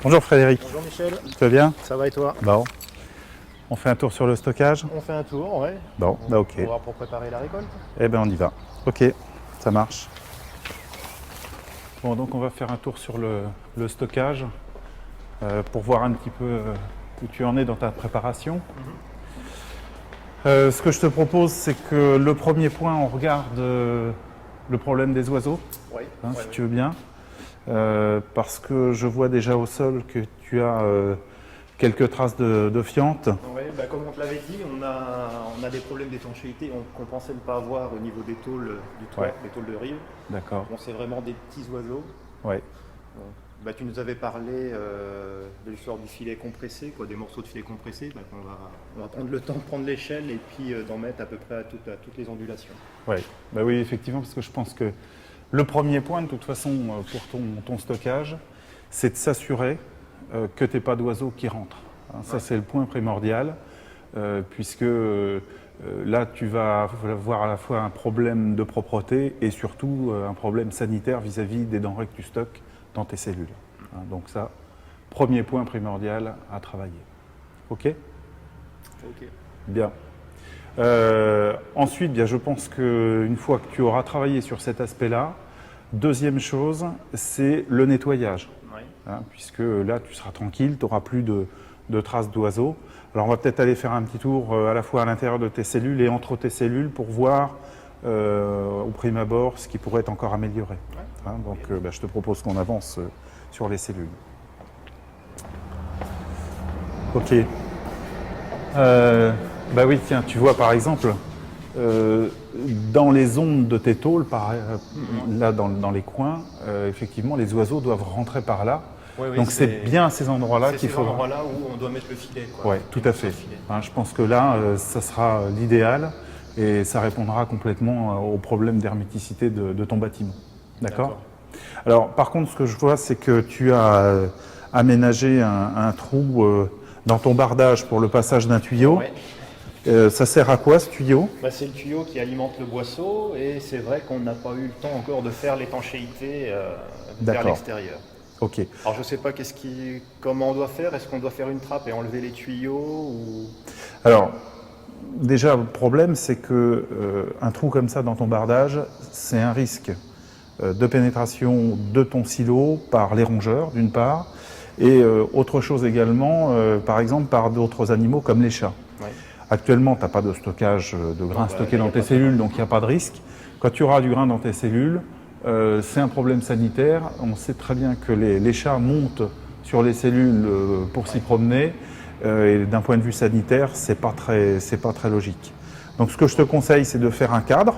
Bonjour Frédéric. Bonjour Michel. Tu vas bien? Ça va et toi? Bon. On fait un tour sur le stockage? On fait un tour, ouais. Bon, bah ok. On va voir pour préparer la récolte. Eh ben on y va. Ok, ça marche. Bon, donc on va faire un tour sur le stockage pour voir un petit peu où tu en es dans ta préparation. Ce que je te propose, c'est que le premier point, on regarde le problème des oiseaux, Oui. si tu veux bien. Parce que je vois déjà au sol que tu as quelques traces de fientes. Ouais, bah, comme on te l'avait dit, on a des problèmes d'étanchéité qu'on pensait ne pas avoir au niveau des tôles du toit, Ouais. des tôles de rive. D'accord. Bon, c'est vraiment des petits oiseaux. Ouais. Bah, tu nous avais parlé de l'histoire du filet compressé, quoi, des morceaux de filet compressé. Bah, on va prendre le temps de prendre l'échelle et puis d'en mettre à peu près à toutes les ondulations. Ouais. Bah oui, effectivement, parce que je pense que le premier point, de toute façon, pour ton stockage, c'est de s'assurer que tu n'aies pas d'oiseaux qui rentrent. Hein, ça, c'est le point primordial, puisque là, tu vas avoir à la fois un problème de propreté et surtout un problème sanitaire vis-à-vis des denrées que tu stockes dans tes cellules. Hein, donc ça, premier point primordial à travailler. OK? Ok. Bien. Ensuite, bien, je pense qu'une fois que tu auras travaillé sur cet aspect-là, deuxième chose, c'est le nettoyage. Ouais. Hein, puisque là, tu seras tranquille, tu n'auras plus de traces d'oiseaux. Alors, on va peut-être aller faire un petit tour à la fois à l'intérieur de tes cellules et entre tes cellules pour voir au prime abord ce qui pourrait être encore amélioré. Ouais. Hein, donc, je te propose qu'on avance sur les cellules. Ok. Bah oui, tiens, tu vois par exemple, dans les ondes de tes tôles, là dans les coins, effectivement, les oiseaux doivent rentrer par là. Ouais, oui, donc c'est bien à ces endroits-là qu'il C'est ces faudra. endroits-là où on doit mettre le filet, quoi. Oui, tout à fait. Hein, je pense que là, ça sera l'idéal et ça répondra complètement au problème d'herméticité de ton bâtiment. D'accord? Alors, par contre, ce que je vois, c'est que tu as aménagé un trou dans ton bardage pour le passage d'un tuyau. Ouais. Ça sert à quoi ce tuyau? Bah, c'est le tuyau qui alimente le boisseau et c'est vrai qu'on n'a pas eu le temps encore de faire l'étanchéité vers D'accord. l'extérieur. Ok. Alors je ne sais pas comment on doit faire. Est-ce qu'on doit faire une trappe et enlever les tuyaux ou... Alors, déjà, le problème, c'est que un trou comme ça dans ton bardage, c'est un risque de pénétration de ton silo par les rongeurs, d'une part, et autre chose également, par exemple, par d'autres animaux comme les chats. Ouais. Actuellement, tu n'as pas de stockage de grains stockés dans tes cellules, donc il n'y a pas de risque. Quand tu auras du grain dans tes cellules, c'est un problème sanitaire. On sait très bien que les chats montent sur les cellules pour s'y promener. Et d'un point de vue sanitaire, c'est pas très logique. Donc ce que je te conseille, c'est de faire un cadre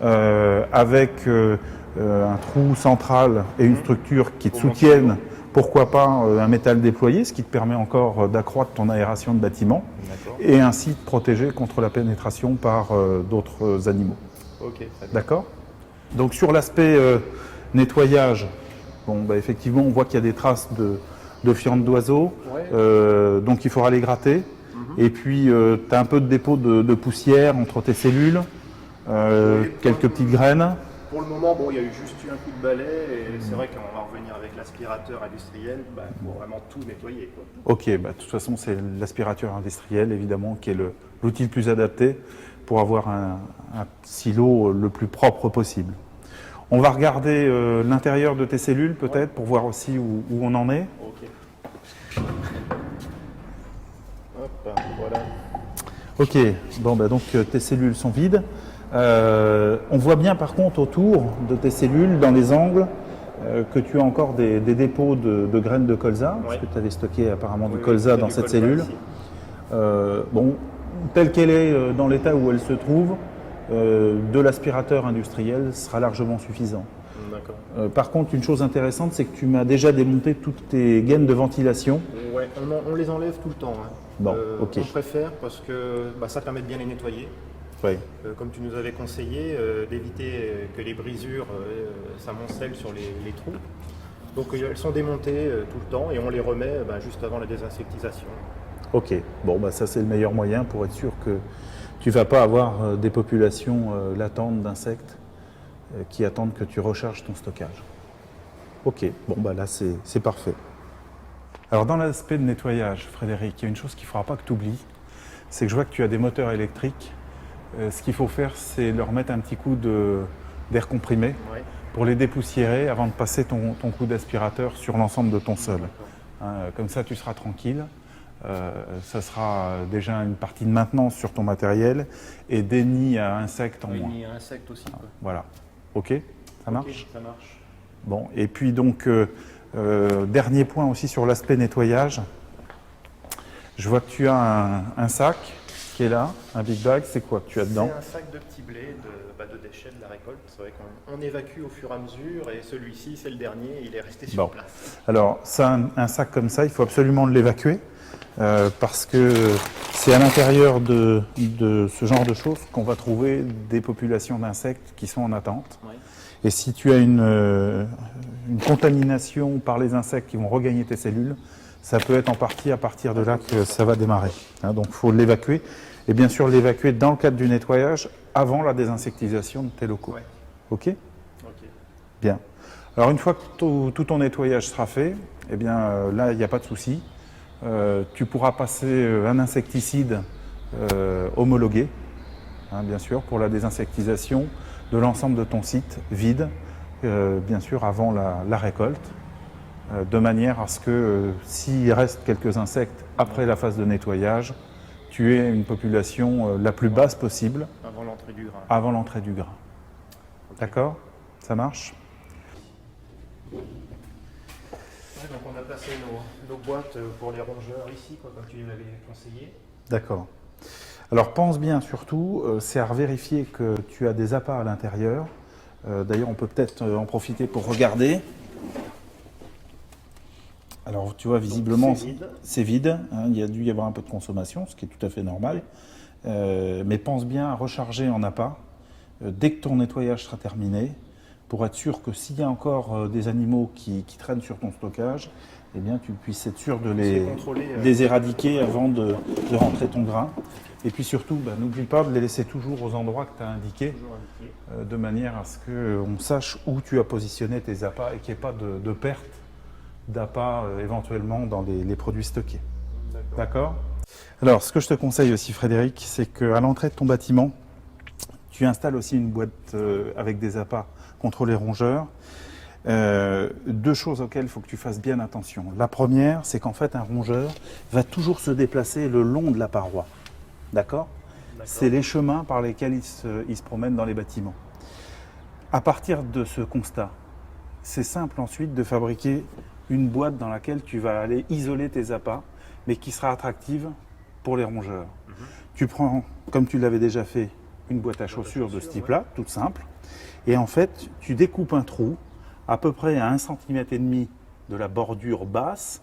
avec un trou central et une structure qui te soutiennent. Pourquoi pas un métal déployé, ce qui te permet encore d'accroître ton aération de bâtiment et ainsi te protéger contre la pénétration par d'autres animaux. Ok, très bien. D'accord? Donc sur l'aspect nettoyage, bon, bah, effectivement, on voit qu'il y a des traces de fientes d'oiseaux, Ouais. donc il faudra les gratter. Et puis tu as un peu de dépôt de poussière entre tes cellules, quelques petites graines. Pour le moment, bon, il y a eu juste eu un coup de balai et c'est vrai qu'on va revenir avec l'aspirateur industriel pour vraiment tout nettoyer, quoi. Ok, bah, de toute façon, c'est l'aspirateur industriel, évidemment, qui est l'outil le plus adapté pour avoir un silo le plus propre possible. On va regarder l'intérieur de tes cellules, peut-être, pour voir aussi où on en est. Ok. Hop, voilà. Ok, bon, bah, donc tes cellules sont vides. On voit bien, par contre, autour de tes cellules, dans les angles, que tu as encore des dépôts de graines de colza, parce que tu avais stocké apparemment du colza dans cette cellule. Bon, telle qu'elle est dans l'état où elle se trouve, de l'aspirateur industriel sera largement suffisant. Par contre, une chose intéressante, c'est que tu m'as déjà démonté toutes tes gaines de ventilation. Ouais, on les enlève tout le temps. Hein. Bon, ok. On préfère parce que ça permet de bien les nettoyer. Oui. Comme tu nous avais conseillé, d'éviter que les brisures s'amoncellent sur les trous. Donc elles sont démontées tout le temps et on les remet juste avant la désinsectisation. Ok, bon, bah, ça c'est le meilleur moyen pour être sûr que tu ne vas pas avoir des populations latentes d'insectes qui attendent que tu recharges ton stockage. Ok, bon, bah là c'est parfait. Alors dans l'aspect de nettoyage, Frédéric, il y a une chose qu'il ne faudra pas que tu oublies, c'est que je vois que tu as des moteurs électriques. Ce qu'il faut faire, c'est leur mettre un petit coup d'air comprimé Ouais. pour les dépoussiérer avant de passer ton coup d'aspirateur sur l'ensemble de ton sol. Comme ça, tu seras tranquille. Ça sera déjà une partie de maintenance sur ton matériel et des nids à insectes en moins. Il y a insectes aussi. Quoi. Voilà. Ok, ça marche? Ok, ça marche. Bon, et puis donc, dernier point aussi sur l'aspect nettoyage. Je vois que tu as un sac qui est là, un big bag. C'est quoi que tu as dedans? C'est un sac de petits blés de déchets de la récolte. C'est vrai qu'on évacue au fur et à mesure et celui-ci, c'est le dernier, il est resté sur place. Alors, ça, un sac comme ça, il faut absolument l'évacuer parce que c'est à l'intérieur de ce genre de choses qu'on va trouver des populations d'insectes qui sont en attente. Ouais. Et si tu as une contamination par les insectes qui vont regagner tes cellules, ça peut être en partie à partir de là que ça va démarrer. Donc il faut l'évacuer. Et bien sûr l'évacuer dans le cadre du nettoyage avant la désinsectisation de tes locaux. Ouais. Ok? Ok. Bien. Alors une fois que tout ton nettoyage sera fait, eh bien là il n'y a pas de souci. Tu pourras passer un insecticide homologué, bien sûr, pour la désinsectisation de l'ensemble de ton site vide, bien sûr avant la récolte, de manière à ce que s'il reste quelques insectes après la phase de nettoyage, tu aies une population la plus basse possible Avant l'entrée du grain. avant l'entrée du grain. Okay. D'accord? Ça marche? Ouais, donc on a placé nos boîtes pour les rongeurs ici, quoi, comme tu l'avais conseillé. D'accord. Alors pense bien surtout, c'est à vérifier que tu as des appâts à l'intérieur. D'ailleurs, on peut peut-être en profiter pour regarder. Alors tu vois, visiblement, c'est vide. Il y a dû y avoir un peu de consommation, ce qui est tout à fait normal. Mais pense bien à recharger en appât dès que ton nettoyage sera terminé, pour être sûr que s'il y a encore des animaux qui traînent sur ton stockage, eh bien, tu puisses être sûr de les éradiquer avant de rentrer ton grain. Et puis surtout, n'oublie pas de les laisser toujours aux endroits que tu as indiqués, de manière à ce qu'on sache où tu as positionné tes appâts et qu'il n'y ait pas de perte d'appâts éventuellement dans les produits stockés. D'accord? Alors, ce que je te conseille aussi, Frédéric, c'est qu'à l'entrée de ton bâtiment, tu installes aussi une boîte avec des appâts contre les rongeurs. Deux choses auxquelles il faut que tu fasses bien attention. La première, c'est qu'en fait, un rongeur va toujours se déplacer le long de la paroi. D'accord? C'est les chemins par lesquels il se promène dans les bâtiments. À partir de ce constat, c'est simple ensuite de fabriquer une boîte dans laquelle tu vas aller isoler tes appâts, mais qui sera attractive pour les rongeurs. Tu prends, comme tu l'avais déjà fait, une boîte à chaussures de ce type-là, toute simple, et en fait, tu découpes un trou à peu près à 1,5 cm de la bordure basse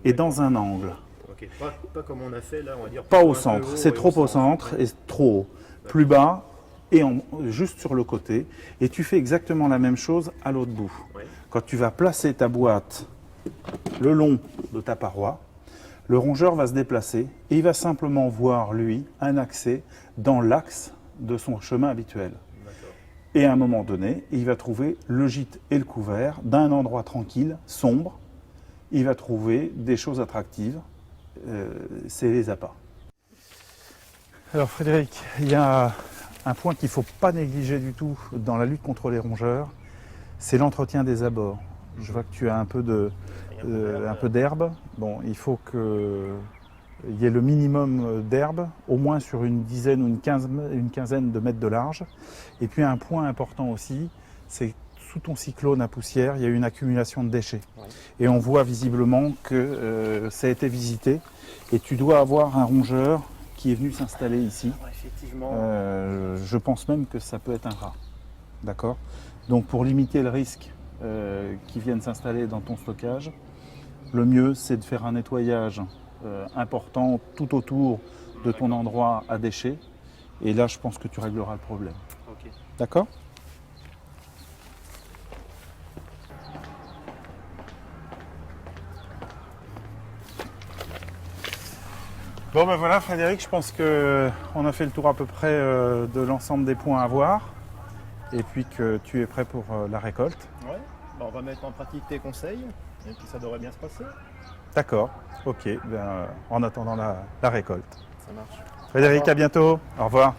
et dans un angle. Okay. Pas comme on a fait là, on va dire. Pas au centre, c'est trop au centre et trop haut. Plus bas et juste sur le côté. Et tu fais exactement la même chose à l'autre bout. Ouais. Quand tu vas placer ta boîte le long de ta paroi, le rongeur va se déplacer et il va simplement voir, lui, un accès dans l'axe de son chemin habituel. Et à un moment donné, il va trouver le gîte et le couvert d'un endroit tranquille, sombre. Il va trouver des choses attractives. C'est les appâts. Alors Frédéric, il y a un point qu'il ne faut pas négliger du tout dans la lutte contre les rongeurs, c'est l'entretien des abords. Je vois que tu as un peu d'herbe. Bon, il faut qu'il y ait le minimum d'herbe, au moins sur une dizaine ou une quinzaine de mètres de large. Et puis un point important aussi, c'est sous ton cyclone à poussière, il y a eu une accumulation de déchets. Ouais. Et on voit visiblement que ça a été visité. Et tu dois avoir un rongeur qui est venu s'installer ici. Effectivement. Je pense même que ça peut être un rat. D'accord? Donc pour limiter le risque qu'ils viennent s'installer dans ton stockage, le mieux c'est de faire un nettoyage important tout autour de ton endroit à déchets. Et là, je pense que tu régleras le problème. Okay. D'accord ? Bon ben voilà Frédéric, je pense qu'on a fait le tour à peu près de l'ensemble des points à voir et puis que tu es prêt pour la récolte. Ouais, on va mettre en pratique tes conseils Et puis ça devrait bien se passer. D'accord, ok. En attendant la récolte. Ça marche. Frédéric, à bientôt. Au revoir.